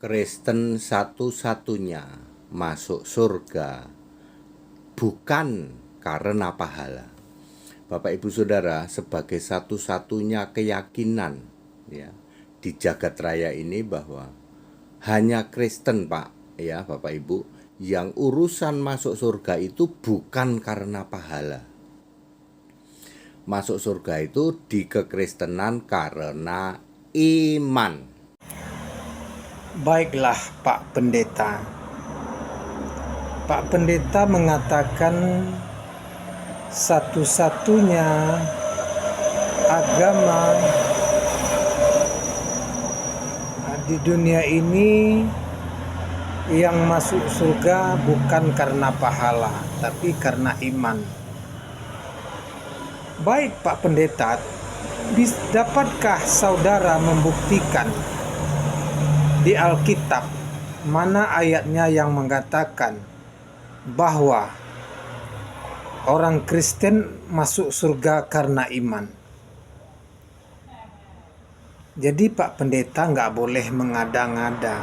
Kristen satu-satunya masuk surga bukan karena pahala. Bapak Ibu Saudara, sebagai satu-satunya keyakinan ya di jagat raya ini bahwa hanya Kristen, Pak, ya Bapak Ibu, yang urusan masuk surga itu bukan karena pahala. Masuk surga itu di kekristenan karena iman. Baiklah Pak Pendeta. Pak Pendeta mengatakan satu-satunya agama di dunia ini yang masuk surga bukan karena pahala, tapi karena iman. Baik Pak Pendeta, dapatkah saudara membuktikan di Alkitab mana ayatnya yang mengatakan bahwa orang Kristen masuk surga karena iman? Jadi Pak Pendeta nggak boleh mengada-ngada.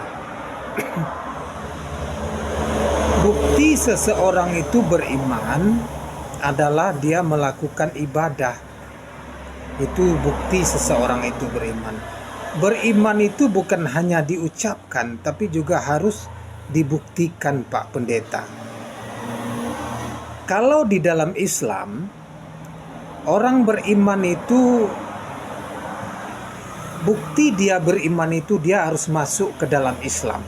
Bukti seseorang itu beriman adalah dia melakukan ibadah. Itu bukti seseorang itu beriman. Beriman itu bukan hanya diucapkan, tapi juga harus dibuktikan, Pak Pendeta. Kalau di dalam Islam, orang beriman itu, bukti dia beriman itu dia harus masuk ke dalam Islam.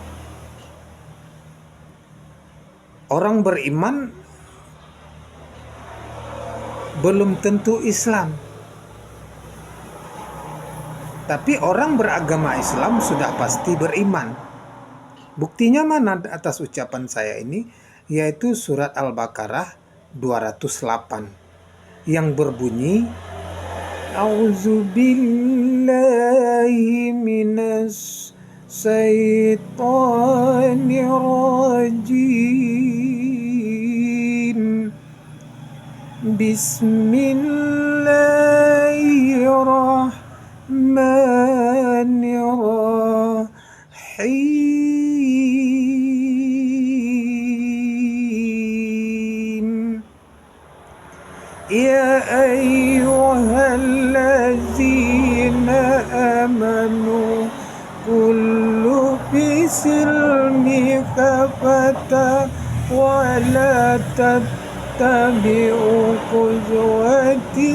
Orang beriman belum tentu Islam. Tapi orang beragama Islam sudah pasti beriman. Buktinya mana atas ucapan saya ini? Yaitu surat Al-Baqarah 208 yang berbunyi, A'udzubillahi minas syaitanir rajim. Bismillahirrahmanirrahim. Ya ayyuhallazina amanu kullu bisilmi kafata wa la tattabi'u khutuwati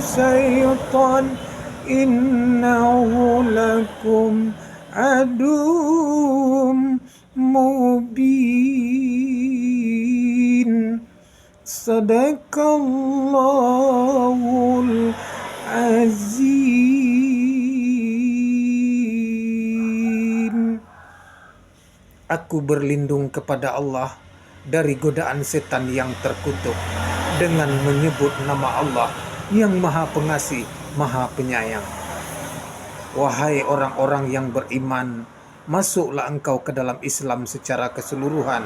syaitan innahu lakum adum mubin. Sadaqallahul azim. Aku berlindung kepada Allah dari godaan setan yang terkutuk dengan menyebut nama Allah yang Maha Pengasih, Maha Penyayang. Wahai orang-orang yang beriman, masuklah engkau ke dalam Islam secara keseluruhan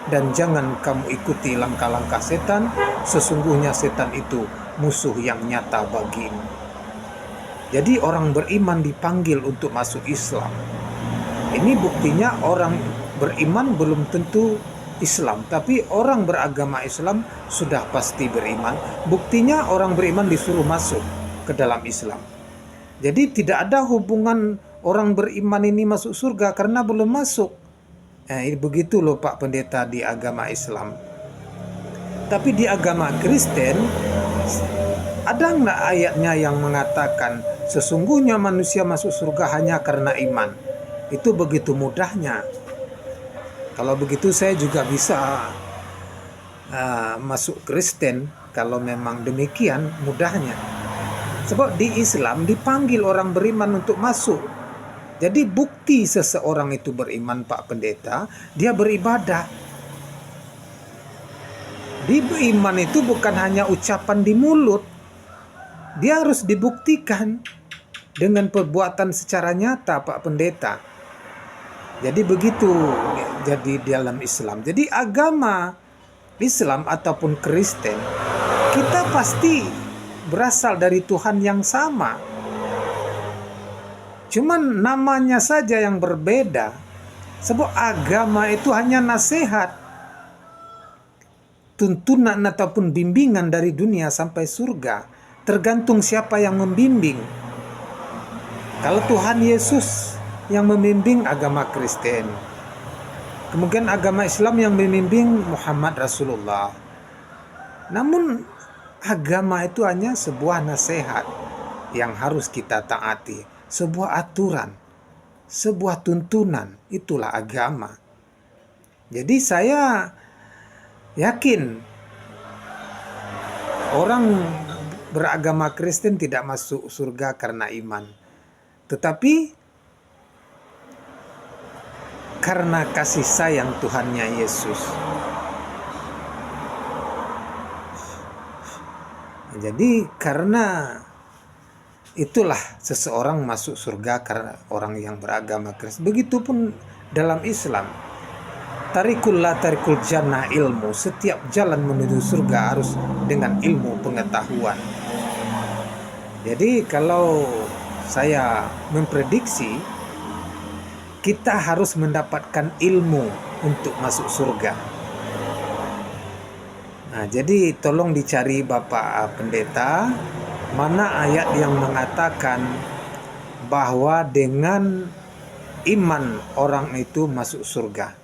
dan jangan kamu ikuti langkah-langkah setan. Sesungguhnya setan itu musuh yang nyata bagimu. Jadi orang beriman dipanggil untuk masuk Islam. Ini buktinya orang beriman belum tentu Islam, tapi orang beragama Islam sudah pasti beriman. Buktinya orang beriman disuruh masuk ke dalam Islam. Jadi tidak ada hubungan orang beriman ini masuk surga karena belum masuk. Begitu loh Pak Pendeta di agama Islam. Tapi di agama Kristen, ada nggak ayatnya yang mengatakan sesungguhnya manusia masuk surga hanya karena iman? Itu begitu mudahnya. Kalau begitu saya juga bisa masuk Kristen kalau memang demikian mudahnya. Sebab di Islam dipanggil orang beriman untuk masuk. Jadi bukti seseorang itu beriman Pak Pendeta, dia beribadah. Di beriman itu bukan hanya ucapan di mulut. Dia harus dibuktikan dengan perbuatan secara nyata Pak Pendeta. Jadi begitu jadi dalam Islam. Jadi agama Islam ataupun Kristen, kita pasti berasal dari Tuhan yang sama. Cuman namanya saja yang berbeda. Sebab agama itu hanya nasihat, tuntunan ataupun bimbingan dari dunia sampai surga. Tergantung siapa yang membimbing. Kalau Tuhan Yesus yang membimbing, agama Kristen. Kemudian agama Islam yang membimbing, Muhammad Rasulullah. Namun agama itu hanya sebuah nasihat yang harus kita taati, sebuah aturan, sebuah tuntunan. Itulah agama. Jadi saya yakin orang beragama Kristen tidak masuk surga karena iman, tetapi karena kasih sayang Tuhannya Yesus. Jadi karena itulah seseorang masuk surga karena orang yang beragama Kristen. Begitupun dalam Islam. Tarikul jannah ilmu. Setiap jalan menuju surga harus dengan ilmu pengetahuan. Jadi kalau saya memprediksi, kita harus mendapatkan ilmu untuk masuk surga. Nah, jadi tolong dicari Bapak Pendeta, mana ayat yang mengatakan bahwa dengan iman orang itu masuk surga.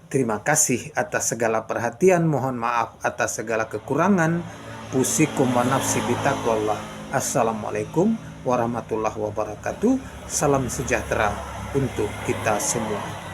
Terima kasih atas segala perhatian, mohon maaf atas segala kekurangan. Pusikum wa nafsi bitaqwallah. Assalamualaikum warahmatullahi wabarakatuh. Salam sejahtera untuk kita semua.